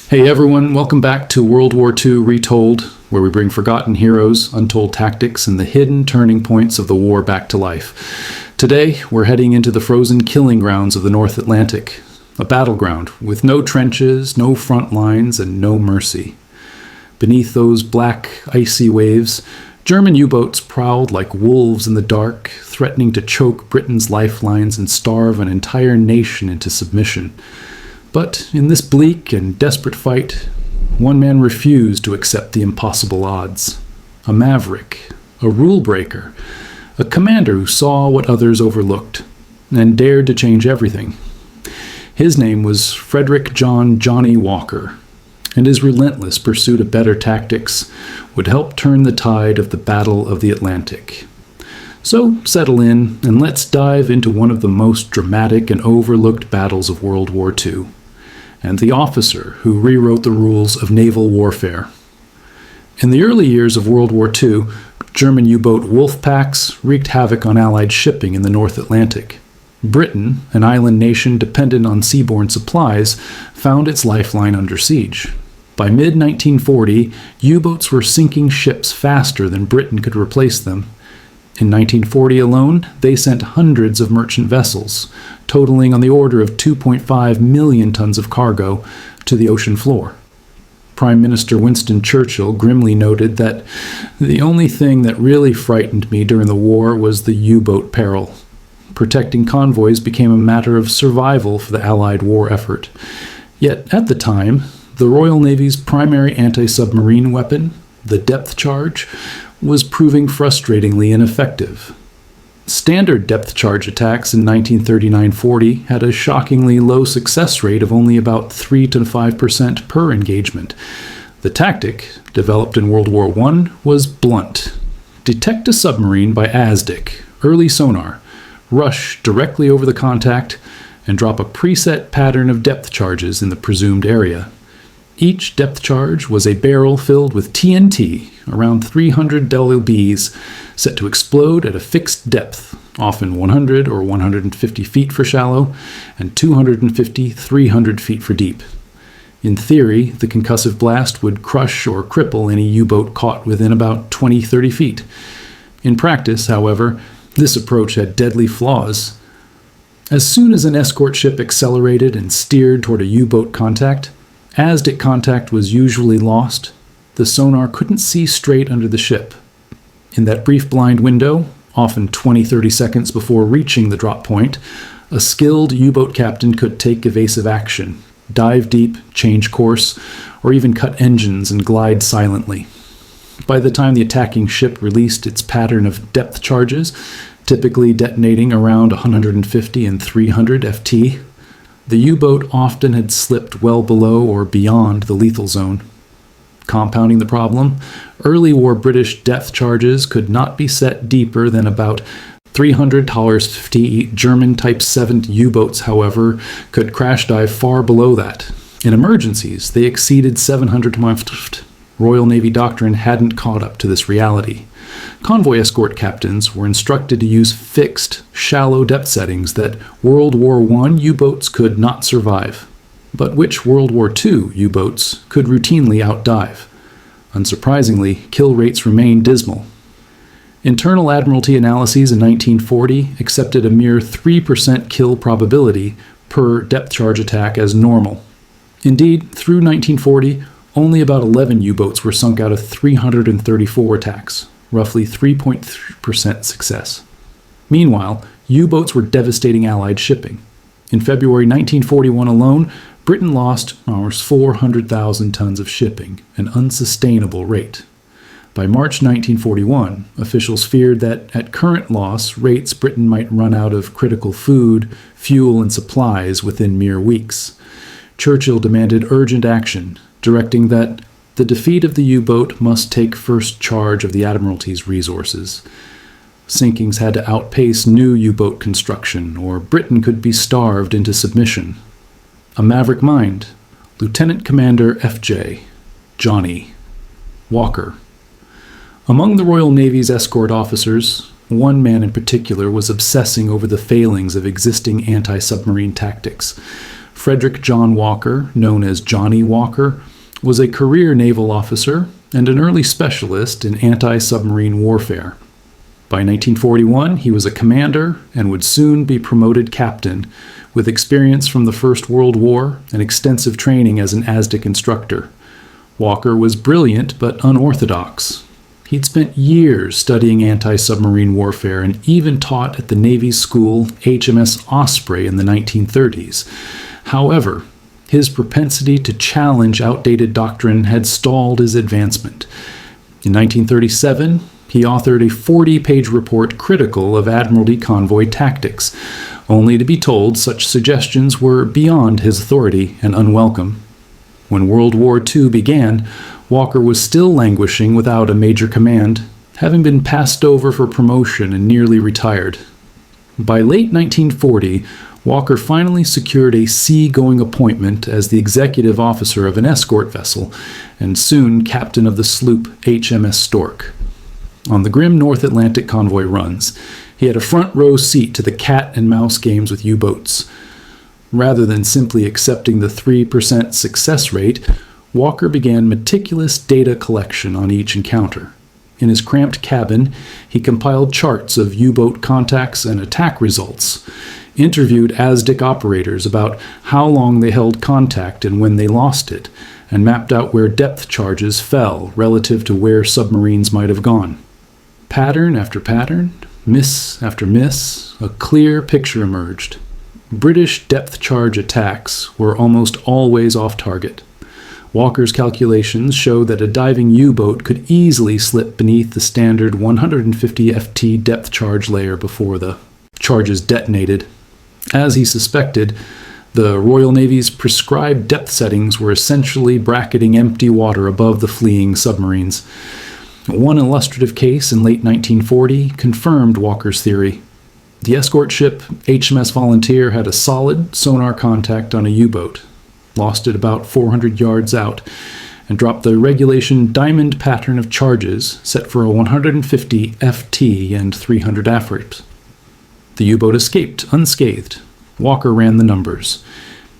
Hey everyone, welcome back to World War II Retold, where we bring forgotten heroes, untold tactics, and the hidden turning points of the war back to life. Today, we're heading into the frozen killing grounds of the North Atlantic, a battleground with no trenches, no front lines, and no mercy. Beneath those black, icy waves, German U-boats prowled like wolves in the dark, threatening to choke Britain's lifelines and starve an entire nation into submission. But in this bleak and desperate fight, one man refused to accept the impossible odds. A maverick, a rule breaker, a commander who saw what others overlooked and dared to change everything. His name was Frederick Johnnie Walker, and his relentless pursuit of better tactics would help turn the tide of the Battle of the Atlantic. So settle in and let's dive into one of the most dramatic and overlooked battles of World War II, and the officer who rewrote the rules of naval warfare. In the early years of World War II, German U-boat Wolfpacks wreaked havoc on Allied shipping in the North Atlantic. Britain, an island nation dependent on seaborne supplies, found its lifeline under siege. By mid-1940, U-boats were sinking ships faster than Britain could replace them. In 1940 alone, they sent hundreds of merchant vessels, totaling on the order of 2.5 million tons of cargo, to the ocean floor. Prime Minister Winston Churchill grimly noted that the only thing that really frightened me during the war was the U-boat peril. Protecting convoys became a matter of survival for the Allied war effort. Yet, at the time, the Royal Navy's primary anti-submarine weapon, the depth charge, was proving frustratingly ineffective. Standard depth charge attacks in 1939-40 had a shockingly low success rate of only about 3 to 5% per engagement. The tactic, developed in World War I, was blunt. Detect a submarine by ASDIC, early sonar, rush directly over the contact, and drop a preset pattern of depth charges in the presumed area. Each depth charge was a barrel filled with TNT, around 300 lbs, set to explode at a fixed depth, often 100 or 150 feet for shallow, and 250-300 feet for deep. In theory, the concussive blast would crush or cripple any U-boat caught within about 20-30 feet. In practice, however, this approach had deadly flaws. As soon as an escort ship accelerated and steered toward a U-boat contact, ASDIC contact was usually lost. The sonar couldn't see straight under the ship. In that brief blind window, often 20-30 seconds before reaching the drop point, a skilled U-boat captain could take evasive action, dive deep, change course, or even cut engines and glide silently. By the time the attacking ship released its pattern of depth charges, typically detonating around 150 and 300 FT, the U-boat often had slipped well below or beyond the lethal zone. Compounding the problem, early war British depth charges could not be set deeper than about 300 $50. German Type 7 U-boats, however, could crash dive far below that. In emergencies, they exceeded 700 miles. Royal Navy doctrine hadn't caught up to this reality. Convoy escort captains were instructed to use fixed, shallow depth settings that World War I U-boats could not survive, but which World War II U-boats could routinely outdive. Unsurprisingly, kill rates remained dismal. Internal Admiralty analyses in 1940 accepted a mere 3% kill probability per depth charge attack as normal. Indeed, through 1940, only about 11 U-boats were sunk out of 334 attacks, roughly 3.3% success. Meanwhile, U-boats were devastating Allied shipping. In February 1941 alone, Britain lost almost 400,000 tons of shipping, an unsustainable rate. By March 1941, officials feared that at current loss rates, Britain might run out of critical food, fuel, and supplies within mere weeks. Churchill demanded urgent action, directing that the defeat of the U-boat must take first charge of the Admiralty's resources. Sinkings had to outpace new U-boat construction, or Britain could be starved into submission. A maverick mind, Lieutenant Commander F.J. Johnnie Walker. Among the Royal Navy's escort officers, one man in particular was obsessing over the failings of existing anti-submarine tactics. Frederick John Walker, known as Johnnie Walker, was a career naval officer and an early specialist in anti-submarine warfare. By 1941, he was a commander and would soon be promoted captain, with experience from the First World War and extensive training as an ASDIC instructor. Walker was brilliant but unorthodox. He'd spent years studying anti-submarine warfare and even taught at the Navy school HMS Osprey in the 1930s. However, his propensity to challenge outdated doctrine had stalled his advancement. In 1937, he authored a 40-page report critical of Admiralty convoy tactics, only to be told such suggestions were beyond his authority and unwelcome. When World War II began, Walker was still languishing without a major command, having been passed over for promotion and nearly retired. By late 1940, Walker finally secured a sea-going appointment as the executive officer of an escort vessel, and soon captain of the sloop HMS Stork. On the grim North Atlantic convoy runs, he had a front-row seat to the cat-and-mouse games with U-boats. Rather than simply accepting the 3% success rate, Walker began meticulous data collection on each encounter. In his cramped cabin, he compiled charts of U-boat contacts and attack results, interviewed ASDIC operators about how long they held contact and when they lost it, and mapped out where depth charges fell relative to where submarines might have gone. Pattern after pattern, miss after miss, a clear picture emerged. British depth charge attacks were almost always off target. Walker's calculations showed that a diving U-boat could easily slip beneath the standard 150 FT depth charge layer before the charges detonated. As he suspected, the Royal Navy's prescribed depth settings were essentially bracketing empty water above the fleeing submarines. One illustrative case in late 1940 confirmed Walker's theory. The escort ship HMS Volunteer had a solid sonar contact on a U-boat, lost it about 400 yards out, and dropped the regulation diamond pattern of charges set for a 150 FT and 300 AFRIT. The U-boat escaped unscathed. Walker ran the numbers.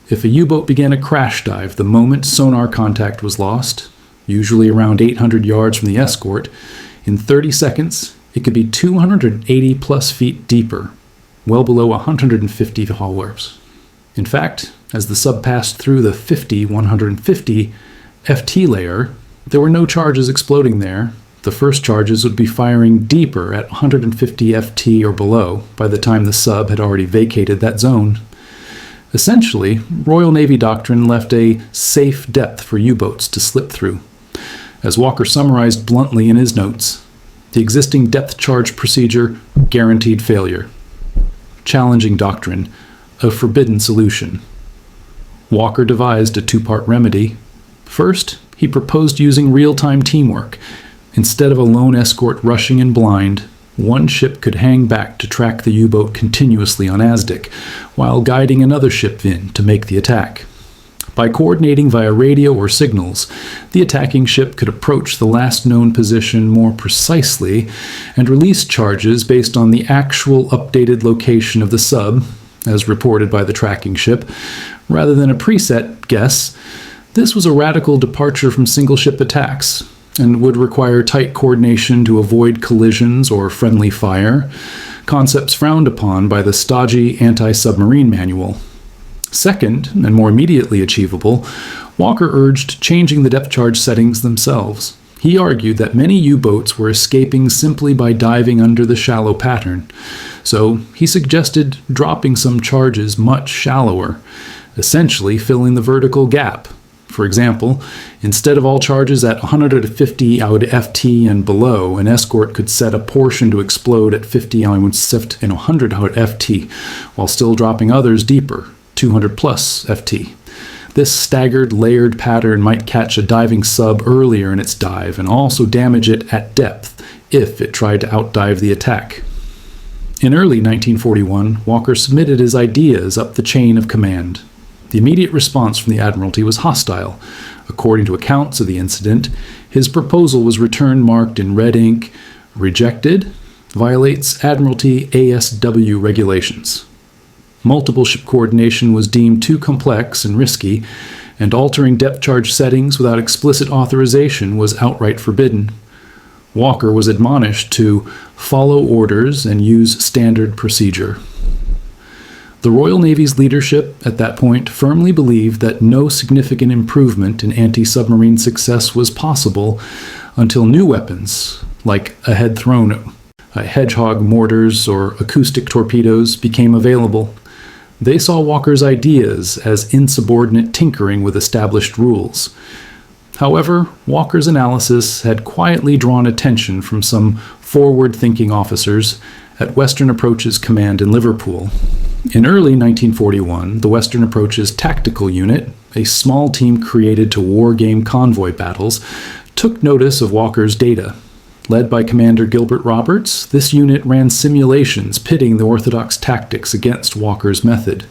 If a U-boat began a crash dive the moment sonar contact was lost, usually around 800 yards from the escort, in 30 seconds it could be 280 plus feet deeper, well below 150 hull warps. In fact, as the sub passed through the 150 FT layer, there were no charges exploding there. The first charges would be firing deeper at 150 FT or below by the time the sub had already vacated that zone. Essentially, Royal Navy doctrine left a safe depth for U-boats to slip through. As Walker summarized bluntly in his notes, the existing depth charge procedure guaranteed failure. Challenging doctrine, a forbidden solution. Walker devised a two-part remedy. First, he proposed using real-time teamwork. Instead of a lone escort rushing in blind, one ship could hang back to track the U-boat continuously on ASDIC, while guiding another ship in to make the attack. By coordinating via radio or signals, the attacking ship could approach the last known position more precisely and release charges based on the actual updated location of the sub, as reported by the tracking ship, rather than a preset guess. This was a radical departure from single-ship attacks, and would require tight coordination to avoid collisions or friendly fire, concepts frowned upon by the stodgy anti-submarine manual. Second, and more immediately achievable, Walker urged changing the depth charge settings themselves. He argued that many U-boats were escaping simply by diving under the shallow pattern, so he suggested dropping some charges much shallower, essentially filling the vertical gap. For example, instead of all charges at 150 out FT and below, an escort could set a portion to explode at 50 and 100 out FT, while still dropping others deeper, 200 plus FT. This staggered, layered pattern might catch a diving sub earlier in its dive and also damage it at depth if it tried to outdive the attack. In early 1941, Walker submitted his ideas up the chain of command. The immediate response from the Admiralty was hostile. According to accounts of the incident, his proposal was returned marked in red ink, "Rejected, violates Admiralty ASW regulations." Multiple ship coordination was deemed too complex and risky, and altering depth charge settings without explicit authorization was outright forbidden. Walker was admonished to follow orders and use standard procedure. The Royal Navy's leadership at that point firmly believed that no significant improvement in anti-submarine success was possible until new weapons, like a head-thrown hedgehog mortars or acoustic torpedoes, became available. They saw Walker's ideas as insubordinate tinkering with established rules. However, Walker's analysis had quietly drawn attention from some forward-thinking officers at Western Approach's command in Liverpool. In early 1941, the Western Approach's tactical unit, a small team created to war-game convoy battles, took notice of Walker's data. Led by Commander Gilbert Roberts, this unit ran simulations pitting the orthodox tactics against Walker's method.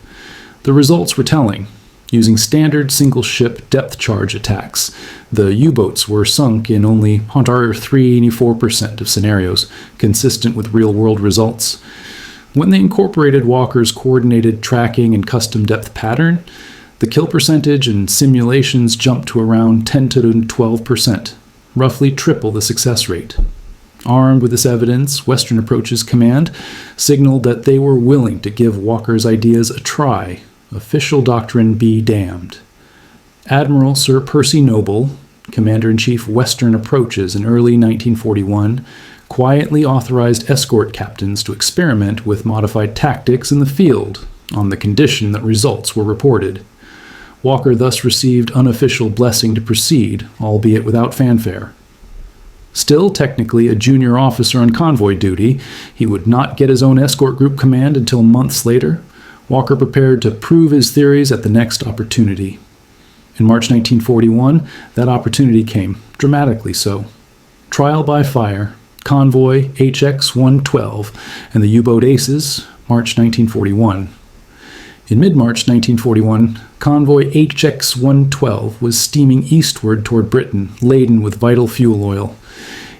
The results were telling. Using standard single-ship depth charge attacks, the U-boats were sunk in only 384% of scenarios, consistent with real-world results. When they incorporated Walker's coordinated tracking and custom depth pattern, the kill percentage in simulations jumped to around 10 to 12%, roughly triple the success rate. Armed with this evidence, Western Approach's command signaled that they were willing to give Walker's ideas a try. Official doctrine be damned. Admiral Sir Percy Noble, Commander-in-Chief Western Approaches in early 1941, quietly authorized escort captains to experiment with modified tactics in the field on the condition that results were reported. Walker thus received unofficial blessing to proceed, albeit without fanfare. Still technically a junior officer on convoy duty, he would not get his own escort group command until months later. Walker prepared to prove his theories at the next opportunity. In March 1941, that opportunity came, dramatically so. Trial by fire, Convoy HX-112 and the U-boat Aces, March 1941. In mid-March 1941, Convoy HX-112 was steaming eastward toward Britain, laden with vital fuel oil.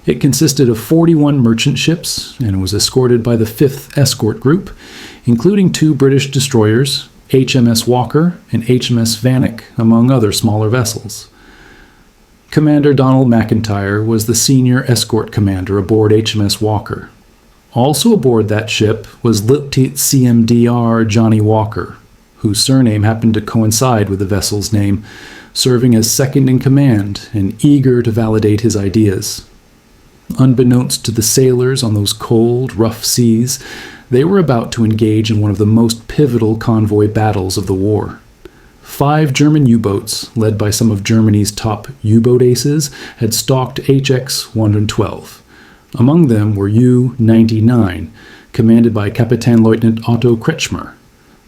It consisted of 41 merchant ships and was escorted by the 5th Escort Group, including 2 British destroyers, HMS Walker and HMS Vannick, among other smaller vessels. Commander Donald McIntyre was the senior escort commander aboard HMS Walker. Also aboard that ship was Lieutenant CMDR Johnnie Walker, whose surname happened to coincide with the vessel's name, serving as second in command and eager to validate his ideas. Unbeknownst to the sailors on those cold, rough seas, they were about to engage in one of the most pivotal convoy battles of the war. 5 German U-boats, led by some of Germany's top U-boat aces, had stalked HX-112. Among them were U-99, commanded by Captain Lieutenant Otto Kretschmer,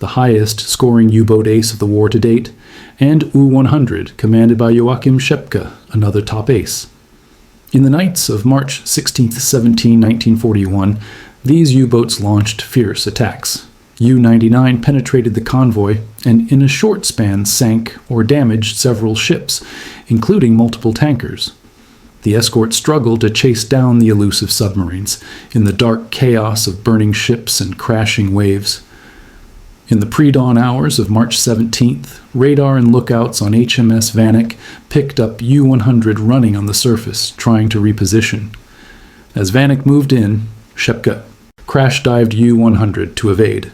the highest-scoring U-boat ace of the war to date, and U-100, commanded by Joachim Schepke, another top ace. In the nights of March 16-17, 1941, these U-boats launched fierce attacks. U-99 penetrated the convoy and in a short span sank or damaged several ships, including multiple tankers. The escort struggled to chase down the elusive submarines in the dark chaos of burning ships and crashing waves. In the pre-dawn hours of March 17th, radar and lookouts on HMS Vannick picked up U-100 running on the surface, trying to reposition. As Vannick moved in, Schepke crash-dived U-100 to evade.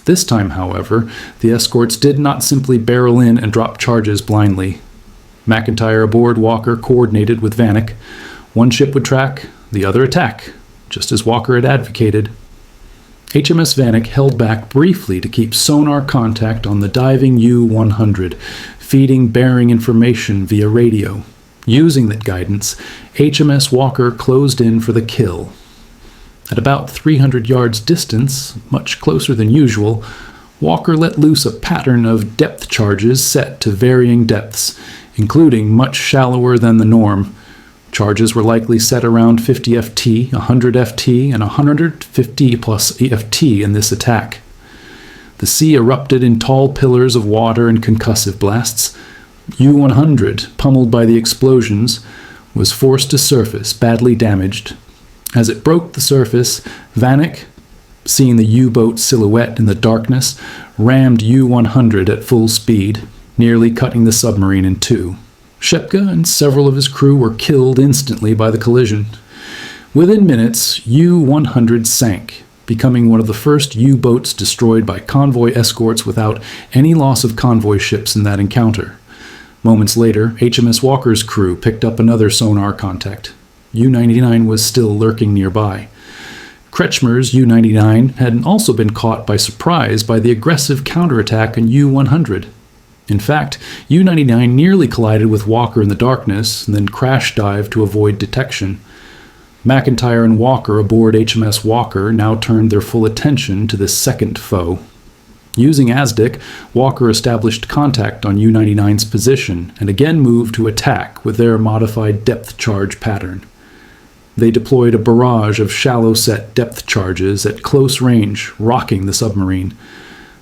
This time, however, the escorts did not simply barrel in and drop charges blindly. McIntyre aboard Walker coordinated with Vannick. One ship would track, the other attack, just as Walker had advocated. HMS Vannick held back briefly to keep sonar contact on the diving U-100, feeding bearing information via radio. Using that guidance, HMS Walker closed in for the kill. At about 300 yards distance, much closer than usual, Walker let loose a pattern of depth charges set to varying depths, including much shallower than the norm. Charges were likely set around 50 FT, 100 FT, and 150 plus FT in this attack. The sea erupted in tall pillars of water and concussive blasts. U-100, pummeled by the explosions, was forced to surface, badly damaged. As it broke the surface, Vannick, seeing the U-boat silhouette in the darkness, rammed U-100 at full speed, nearly cutting the submarine in two. Shepka and several of his crew were killed instantly by the collision. Within minutes, U-100 sank, becoming one of the first U-boats destroyed by convoy escorts without any loss of convoy ships in that encounter. Moments later, HMS Walker's crew picked up another sonar contact. U-99 was still lurking nearby. Kretschmer's U-99 had also been caught by surprise by the aggressive counterattack on U-100. In fact, U-99 nearly collided with Walker in the darkness and then crash dived to avoid detection. McIntyre and Walker aboard HMS Walker now turned their full attention to this second foe. Using ASDIC, Walker established contact on U-99's position and again moved to attack with their modified depth charge pattern. They deployed a barrage of shallow-set depth charges at close range, rocking the submarine.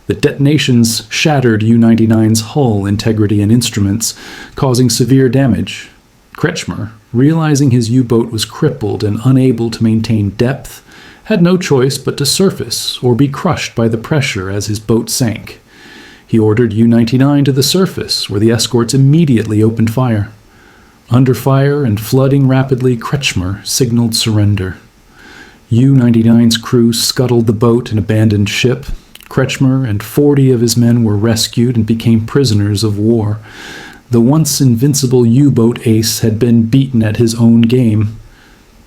The detonations shattered U-99's hull integrity and instruments, causing severe damage. Kretschmer, realizing his U-boat was crippled and unable to maintain depth, had no choice but to surface or be crushed by the pressure as his boat sank. He ordered U-99 to the surface, where the escorts immediately opened fire. Under fire and flooding rapidly, Kretschmer signaled surrender. U-99's crew scuttled the boat and abandoned ship. Kretschmer and 40 of his men were rescued and became prisoners of war. The once invincible U-boat ace had been beaten at his own game.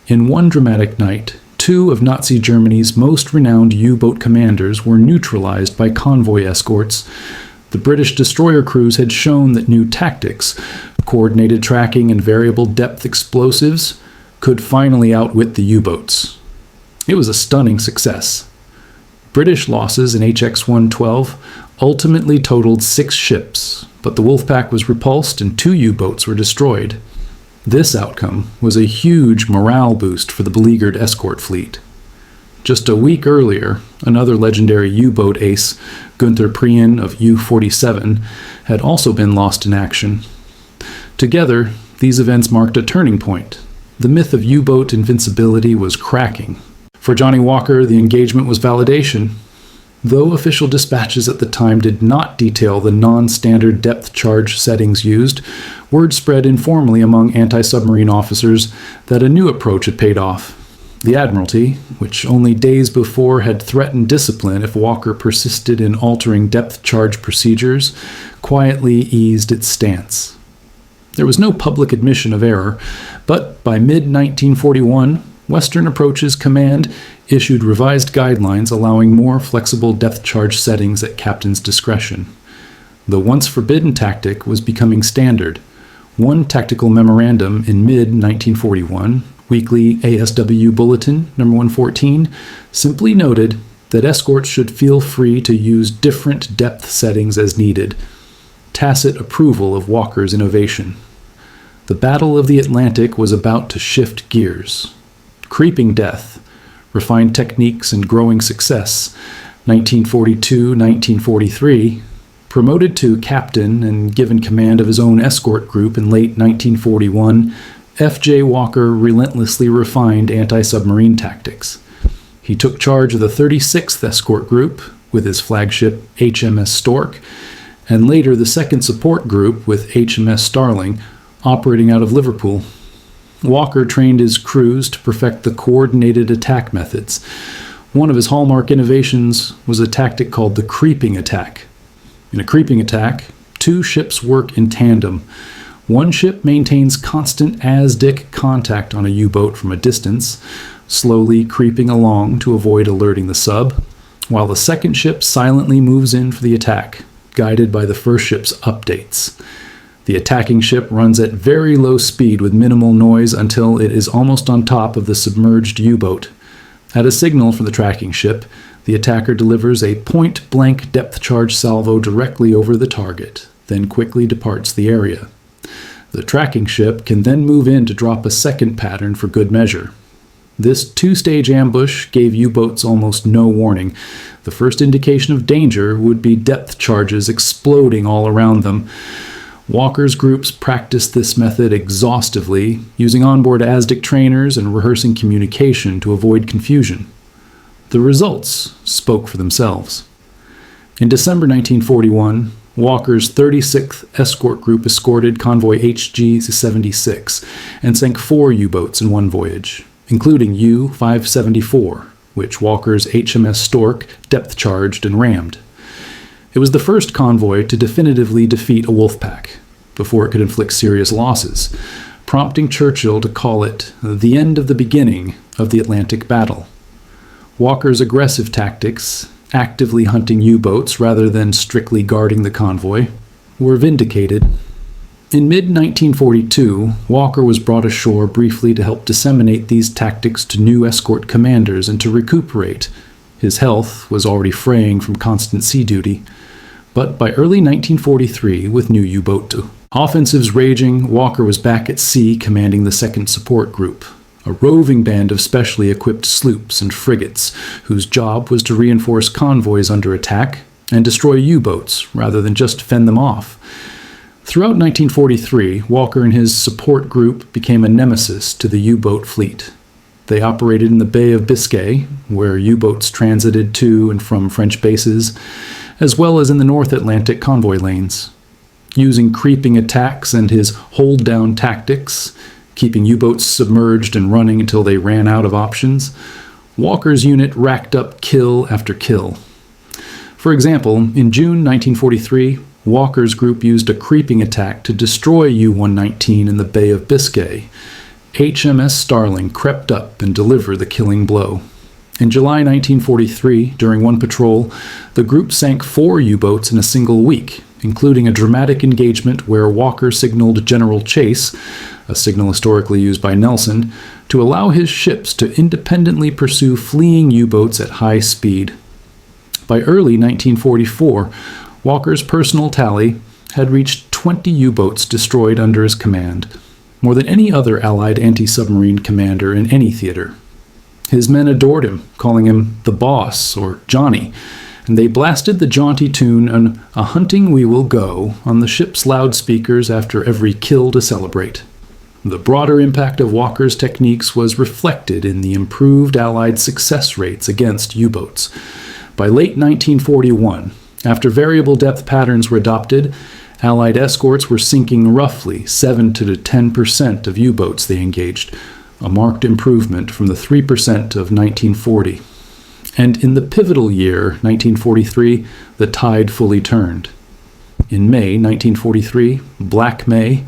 In one dramatic night, 2 of Nazi Germany's most renowned U-boat commanders were neutralized by convoy escorts. The British destroyer crews had shown that new tactics, coordinated tracking and variable depth explosives, could finally outwit the U-boats. It was a stunning success. British losses in HX-112 ultimately totaled 6 ships, but the Wolfpack was repulsed and 2 U-boats were destroyed. This outcome was a huge morale boost for the beleaguered escort fleet. Just a week earlier, another legendary U-boat ace, Gunther Prien of U-47, had also been lost in action. Together, these events marked a turning point. The myth of U-boat invincibility was cracking. For Johnnie Walker, the engagement was validation. Though official dispatches at the time did not detail the non-standard depth charge settings used, word spread informally among anti-submarine officers that a new approach had paid off. The Admiralty, which only days before had threatened discipline if Walker persisted in altering depth charge procedures, quietly eased its stance. There was no public admission of error, but by mid-1941, Western Approaches Command issued revised guidelines allowing more flexible depth charge settings at captain's discretion. The once forbidden tactic was becoming standard. One tactical memorandum in mid-1941, Weekly ASW Bulletin No. 114, simply noted that escorts should feel free to use different depth settings as needed. Tacit approval of Walker's innovation. The Battle of the Atlantic was about to shift gears. Creeping death, refined techniques and growing success, 1942-1943, promoted to captain and given command of his own escort group in late 1941, F.J. Walker relentlessly refined anti-submarine tactics. He took charge of the 36th Escort Group with his flagship HMS Stork, and later the 2nd Support Group with HMS Starling, operating out of Liverpool. Walker trained his crews to perfect the coordinated attack methods. One of his hallmark innovations was a tactic called the creeping attack. In a creeping attack, 2 ships work in tandem. One ship maintains constant ASDIC contact on a U-boat from a distance, slowly creeping along to avoid alerting the sub, while the second ship silently moves in for the attack, guided by the first ship's updates. The attacking ship runs at very low speed with minimal noise until it is almost on top of the submerged U-boat. At a signal from the tracking ship, the attacker delivers a point-blank depth charge salvo directly over the target, then quickly departs the area. The tracking ship can then move in to drop a second pattern for good measure. This 2-stage ambush gave U-boats almost no warning. The first indication of danger would be depth charges exploding all around them. Walker's groups practiced this method exhaustively, using onboard ASDIC trainers and rehearsing communication to avoid confusion. The results spoke for themselves. In December 1941, Walker's 36th Escort Group escorted convoy HG-76 and sank 4 U-boats in one voyage, including U-574, which Walker's HMS Stork depth-charged and rammed. It was the first convoy to definitively defeat a Wolfpack, before it could inflict serious losses, prompting Churchill to call it the end of the beginning of the Atlantic Battle. Walker's aggressive tactics, actively hunting U-boats rather than strictly guarding the convoy, were vindicated. In mid-1942, Walker was brought ashore briefly to help disseminate these tactics to new escort commanders and to recuperate. His health was already fraying from constant sea duty. But by early 1943, with new U-boat offensives raging, Walker was back at sea commanding the 2nd Support Group, a roving band of specially equipped sloops and frigates whose job was to reinforce convoys under attack and destroy U-boats rather than just fend them off. Throughout 1943, Walker and his support group became a nemesis to the U-boat fleet. They operated in the Bay of Biscay, where U-boats transited to and from French bases, as well as in the North Atlantic convoy lanes. Using creeping attacks and his hold-down tactics, keeping U-boats submerged and running until they ran out of options, Walker's unit racked up kill after kill. For example, in June 1943, Walker's group used a creeping attack to destroy U-119 in the Bay of Biscay. HMS Starling crept up and delivered the killing blow. In July 1943, during one patrol, the group sank 4 U-boats in a single week, including a dramatic engagement where Walker signaled General Chase, a signal historically used by Nelson, to allow his ships to independently pursue fleeing U-boats at high speed. By early 1944, Walker's personal tally had reached 20 U-boats destroyed under his command, more than any other Allied anti-submarine commander in any theater. His men adored him, calling him the boss or Johnny, and they blasted the jaunty tune on "A Hunting We Will Go" on the ship's loudspeakers after every kill to celebrate. The broader impact of Walker's techniques was reflected in the improved Allied success rates against U-boats. By late 1941, after variable depth patterns were adopted, Allied escorts were sinking roughly 7 to 10% of U-boats they engaged, a marked improvement from the 3% of 1940. And in the pivotal year, 1943, the tide fully turned. In May 1943, Black May,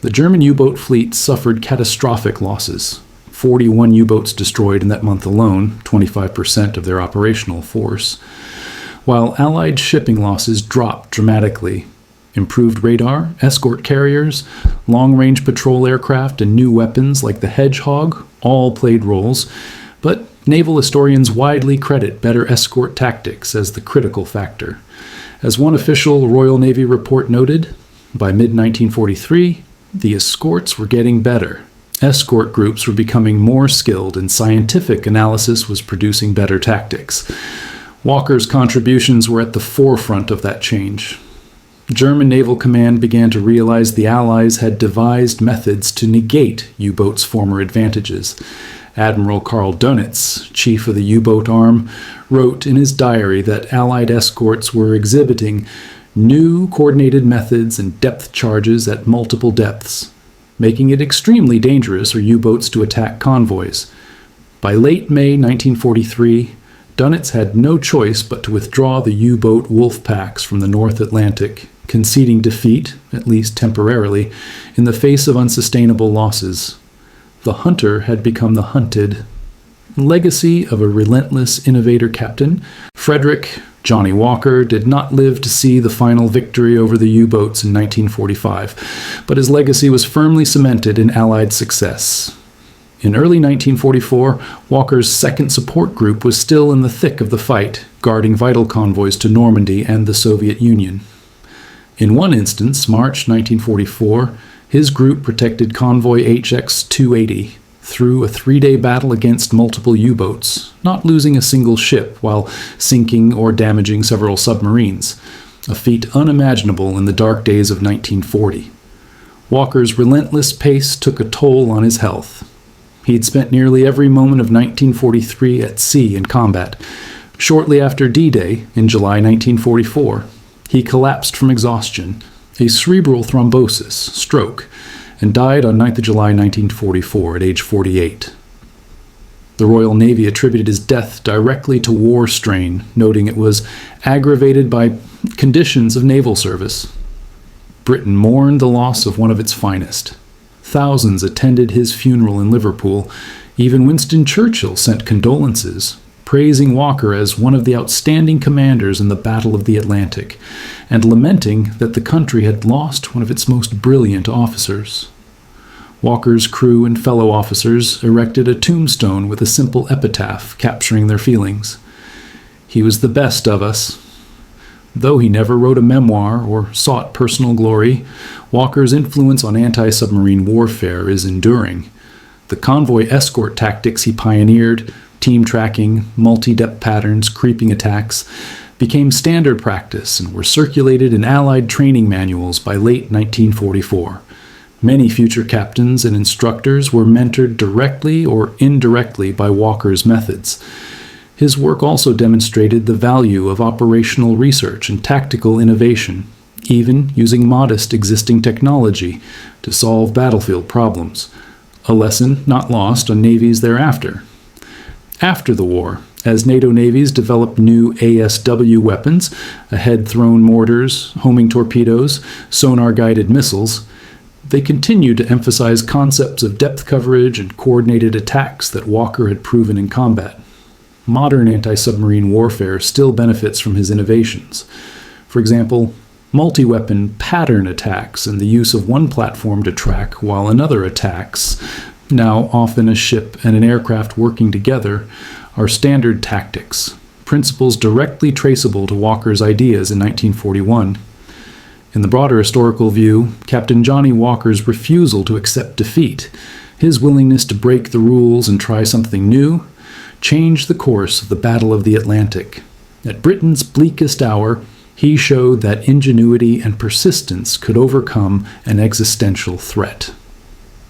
the German U-boat fleet suffered catastrophic losses. 41 U-boats destroyed in that month alone, 25% of their operational force, while Allied shipping losses dropped dramatically. Improved radar, escort carriers, long-range patrol aircraft, and new weapons like the Hedgehog all played roles, but naval historians widely credit better escort tactics as the critical factor. As one official Royal Navy report noted, by mid-1943, the escorts were getting better. Escort groups were becoming more skilled, and scientific analysis was producing better tactics. Walker's contributions were at the forefront of that change. German Naval Command began to realize the Allies had devised methods to negate U-boats' former advantages. Admiral Karl Dönitz, chief of the U-boat arm, wrote in his diary that Allied escorts were exhibiting new coordinated methods and depth charges at multiple depths, making it extremely dangerous for U-boats to attack convoys. By late May 1943, Dönitz had no choice but to withdraw the U-boat Wolfpacks from the North Atlantic, conceding defeat, at least temporarily, in the face of unsustainable losses. The hunter had become the hunted. Legacy of a relentless innovator captain, Frederick Johnnie Walker did not live to see the final victory over the U-boats in 1945, but his legacy was firmly cemented in Allied success. In early 1944, Walker's 2nd Support Group was still in the thick of the fight, guarding vital convoys to Normandy and the Soviet Union. In one instance, March 1944, his group protected convoy HX-280 through a 3-day battle against multiple U-boats, not losing a single ship while sinking or damaging several submarines, a feat unimaginable in the dark days of 1940. Walker's relentless pace took a toll on his health. He'd spent nearly every moment of 1943 at sea in combat. Shortly after D-Day, in July 1944, he collapsed from exhaustion, a cerebral thrombosis, stroke, and died on 9th of July 1944 at age 48. The Royal Navy attributed his death directly to war strain, noting it was aggravated by conditions of naval service. Britain mourned the loss of one of its finest. Thousands attended his funeral in Liverpool. Even Winston Churchill sent condolences, praising Walker as one of the outstanding commanders in the Battle of the Atlantic, and lamenting that the country had lost one of its most brilliant officers. Walker's crew and fellow officers erected a tombstone with a simple epitaph capturing their feelings. He was the best of us. Though he never wrote a memoir or sought personal glory, Walker's influence on anti-submarine warfare is enduring. The convoy escort tactics he pioneered, team tracking, multi-depth patterns, creeping attacks, became standard practice and were circulated in Allied training manuals by late 1944. Many future captains and instructors were mentored directly or indirectly by Walker's methods. His work also demonstrated the value of operational research and tactical innovation, even using modest existing technology to solve battlefield problems, a lesson not lost on navies thereafter. After the war, as NATO navies developed new ASW weapons, ahead-thrown mortars, homing torpedoes, sonar-guided missiles, they continued to emphasize concepts of depth coverage and coordinated attacks that Walker had proven in combat. Modern anti-submarine warfare still benefits from his innovations. For example, multi-weapon pattern attacks and the use of one platform to track while another attacks, now often a ship and an aircraft working together, are standard tactics, principles directly traceable to Walker's ideas in 1941. In the broader historical view, Captain Johnnie Walker's refusal to accept defeat, his willingness to break the rules and try something new, changed the course of the Battle of the Atlantic. At Britain's bleakest hour, he showed that ingenuity and persistence could overcome an existential threat.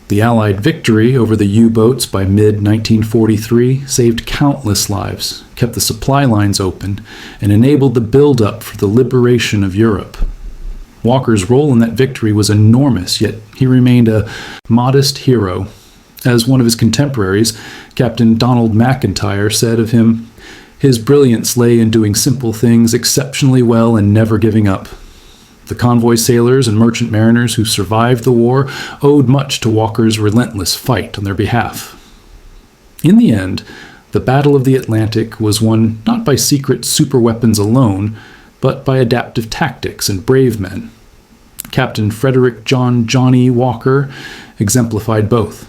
The Allied victory over the U-boats by mid-1943 saved countless lives, kept the supply lines open, and enabled the build-up for the liberation of Europe. Walker's role in that victory was enormous, yet he remained a modest hero. As one of his contemporaries, Captain Donald McIntyre, said of him, "His brilliance lay in doing simple things exceptionally well and never giving up." The convoy sailors and merchant mariners who survived the war owed much to Walker's relentless fight on their behalf. In the end, the Battle of the Atlantic was won not by secret superweapons alone, but by adaptive tactics and brave men. Captain Frederick John Johnnie Walker exemplified both.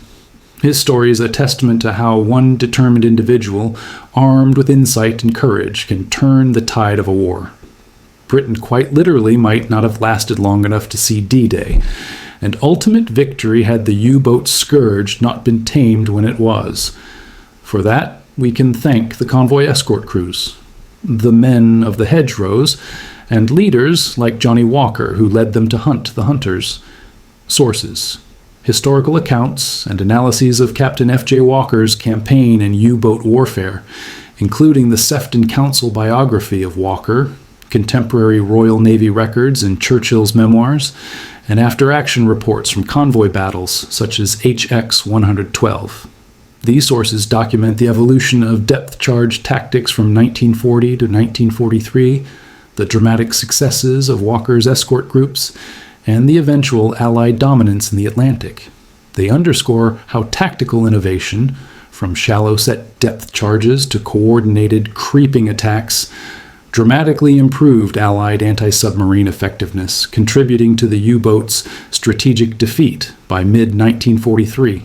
His story is a testament to how one determined individual, armed with insight and courage, can turn the tide of a war. Britain quite literally might not have lasted long enough to see D-Day, and ultimate victory had the U-boat scourge not been tamed when it was. For that, we can thank the convoy escort crews, the men of the hedgerows, and leaders like Johnnie Walker, who led them to hunt the hunters. Sources: historical accounts and analyses of Captain F.J. Walker's campaign in U-boat warfare, including the Sefton Council biography of Walker, contemporary Royal Navy records and Churchill's memoirs, and after-action reports from convoy battles such as HX 112. These sources document the evolution of depth-charge tactics from 1940 to 1943, the dramatic successes of Walker's escort groups, and the eventual Allied dominance in the Atlantic. They underscore how tactical innovation, from shallow-set depth charges to coordinated creeping attacks, dramatically improved Allied anti-submarine effectiveness, contributing to the U-boat's strategic defeat by mid-1943.